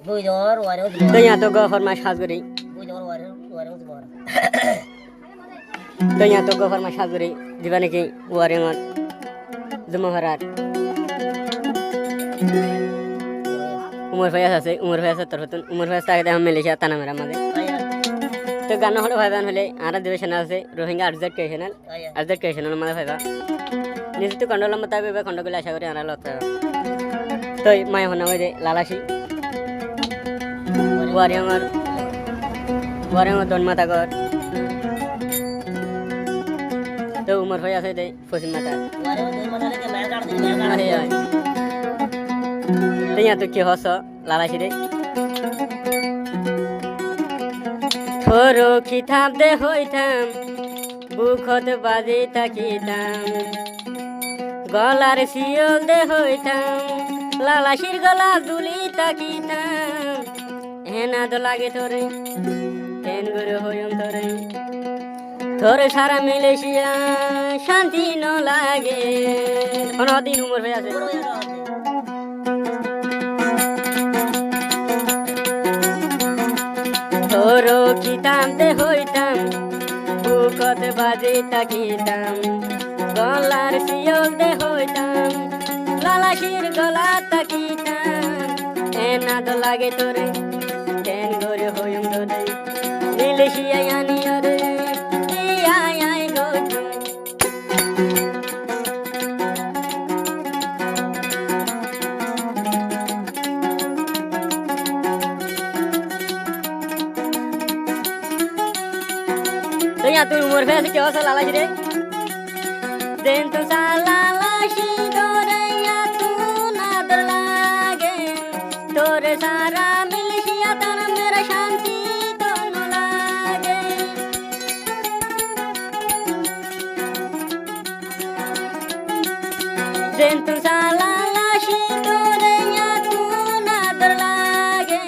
তো यहाँ तो गफर में खास करी तो यहाँ तो गफर में खास करी दीवाने की वारेंगन जमहरार उमर भैया से उमर भैया 70 उमर भैया ताकि हम मिले ताना मेरा मादे तो गाना हलो भाई हले आरा दिवस चैनल से रोहिंग्या आरजेड के चैनल मादे भाई निजे तो कंडोला मुताबिक कंडो के आशा करी आरा लता तो माय होना वे लालाशी वारेंगन दोन मातागर तो उमर भैया से दे फसिन माता तो यहाँ तो क्या हस लालाशी दे थोरो किताब दे होइथाम बुखत बाजे ताकिताम गलार सियल दे होइथाम लालाशीर गला दुली ताकिताम हेना तो लागे थोरे तेन गुरु होयम थोरे थोरे सारा मिलेशिया शांति न लागे होना दिन उमर भैया से थोरो किताब दे होइताम बुकत बाजे ताकिताम गलार सियल दे होइताम लालाशीर गला ताकिताम एना तो लागे तोरे तेन गोरे होयम तोरे मिलेशिया यानी अरे आय गोतु तो यहाँ तू उमर भैया से क्या सा लालाशी रे देन तो सा लालाशी तोरे या तू नादर लागे तोरे सारा मिलिशिया ताना मेरा शांति दोनों लागे देन तो सा लालाशी तोरे या तू नादर लागे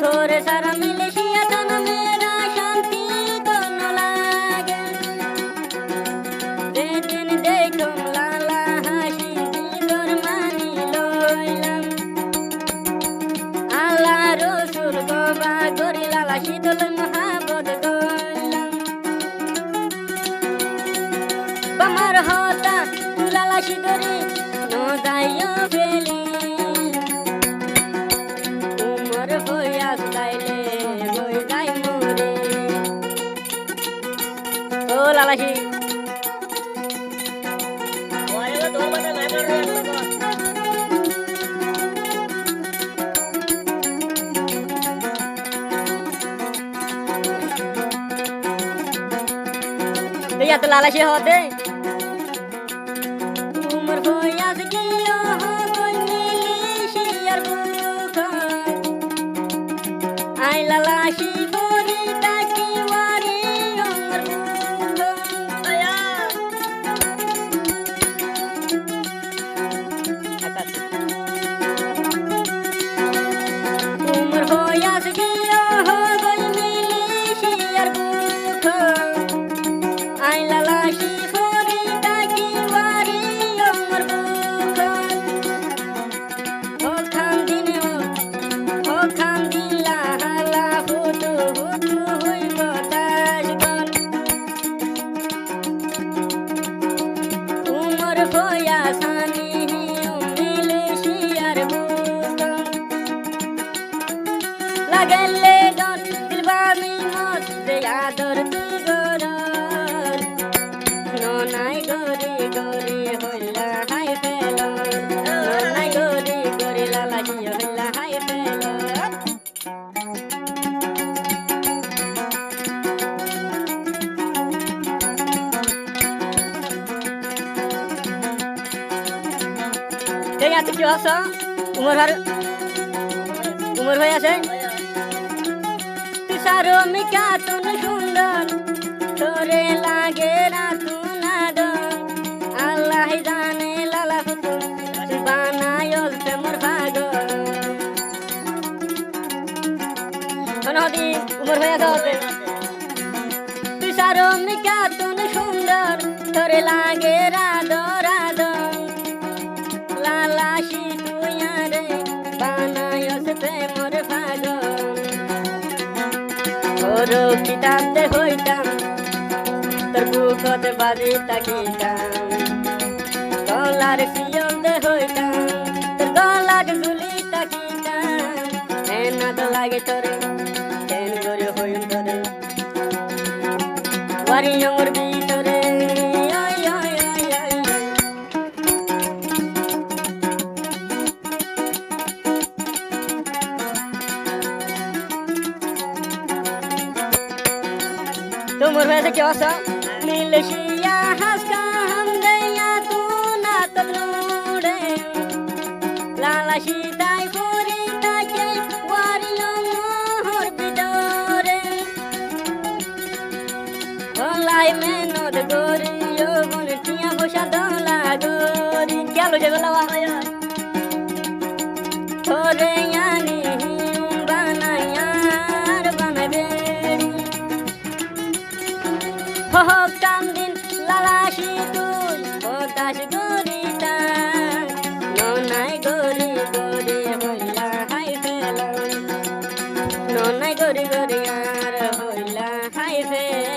तोरे सारा मिलिशिया ताना मेरा शांति दोनों लागे दिन देखो लाला हाशी दिलोर मानी लोइलाम আল্লাহ রসুল বাবা গরি লালা শীতল মহাবত গইলাম বামার হতা লালা শীতরে ন যাইও ফেলি উমর হইয়া যাইলে হই যাই মরে ও লালাশি या तो लालाशी होते उमर भैयास गियो हो कोई मिली यार बुखा आई लालाशी बोरी ताकी वारी उमर बुखा आया उमर भैयास गियो हो कोई मिली यार बुखा आई लालाशी फोरी ताकी वारी उमर बुखार हो खान दिन लाला हुतु हुई बताश गन उमर भैया सानी मिले शियार बुखार लगले गन दिलबानी मत दे आदर तू गरर ननाई गोरी गोरी होला हाय फेलो ननाई गोरी गोरी लाला जी होला हाय फेलो ते या तो क्यों सा उमर भैया से तू सारो मिका तुन सुंदर तोरे लागे ना तू नादन अल्लाह जाने लाला फुतु बानायोल ते मोर भागो अनहदी उमर भैया होते तू सारो मिका तुन सुंदर तोरे लागे राधो राधो लालाशी तू यारे बानायोल ते ওরো কিতাবতে হইতাম তোর বুকতে বাজি তাকিতাম গলার পিয়তে হইতাম তোর গলার ঝুলি তাকিতাম না তো লাগে তোরে কেন করে হইম তোরে ওয়ারি আমার ভিতরে আয় আয় আয় আয় তোমার হয়েছে কি অবস্থা মিলশিয়া হাসকা হাম দেয়া তু না তলুড়ে লালা সীতাই পরি তাকে ওয়ারিলো মোহর ভিতরে গলায় মেনদ গরি যৌবন টিয়া বসা দলা গরি গেল যেগুলো ওরে আনি বানায়ার বানাবে ho কান্দিন লালাশি তুই ওদাস গরিতা ননাই গরি গরি হইলা হাই ফেলা ননাই গরি গরি আর হইলা হাই ফেলা